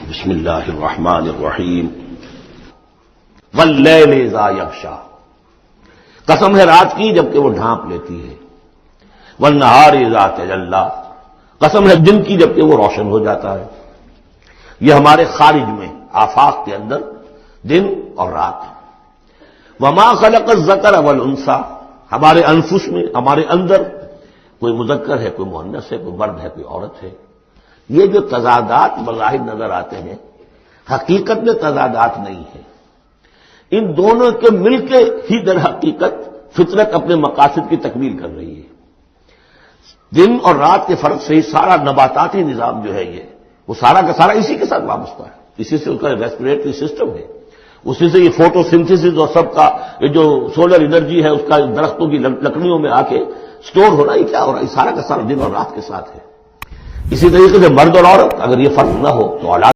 بسم اللہ الرحمن الرحیم واللیل اذا یغشا، قسم ہے رات کی جبکہ وہ ڈھانپ لیتی ہے، والنہار اذا تجلی، قسم ہے دن کی جبکہ وہ روشن ہو جاتا ہے۔ یہ ہمارے خارج میں آفاق کے اندر دن اور رات ہے۔ وما خلق الذکر والانثی، ہمارے انفس میں، ہمارے اندر کوئی مذکر ہے، کوئی مؤنث ہے، کوئی مرد ہے، کوئی عورت ہے۔ یہ جو تضادات بظاہر نظر آتے ہیں حقیقت میں تضادات نہیں ہیں، ان دونوں کے مل کے ہی در حقیقت فطرت اپنے مقاصد کی تکمیل کر رہی ہے۔ دن اور رات کے فرق سے ہی سارا نباتاتی نظام جو ہے یہ وہ سارا کا سارا اسی کے ساتھ وابستہ ہے، اسی سے اس کا ریسپریٹری سسٹم ہے، اسی سے یہ فوٹو سنتھسس اور سب کا یہ جو سولر انرجی ہے اس کا درختوں کی لکڑیوں میں آ کے سٹور ہو رہا ہے، کیا ہو رہا ہے، سارا کا سارا دن اور رات کے ساتھ ہے۔ اسی طریقے سے مرد اور عورت اگر یہ فرق نہ ہو تو اولاد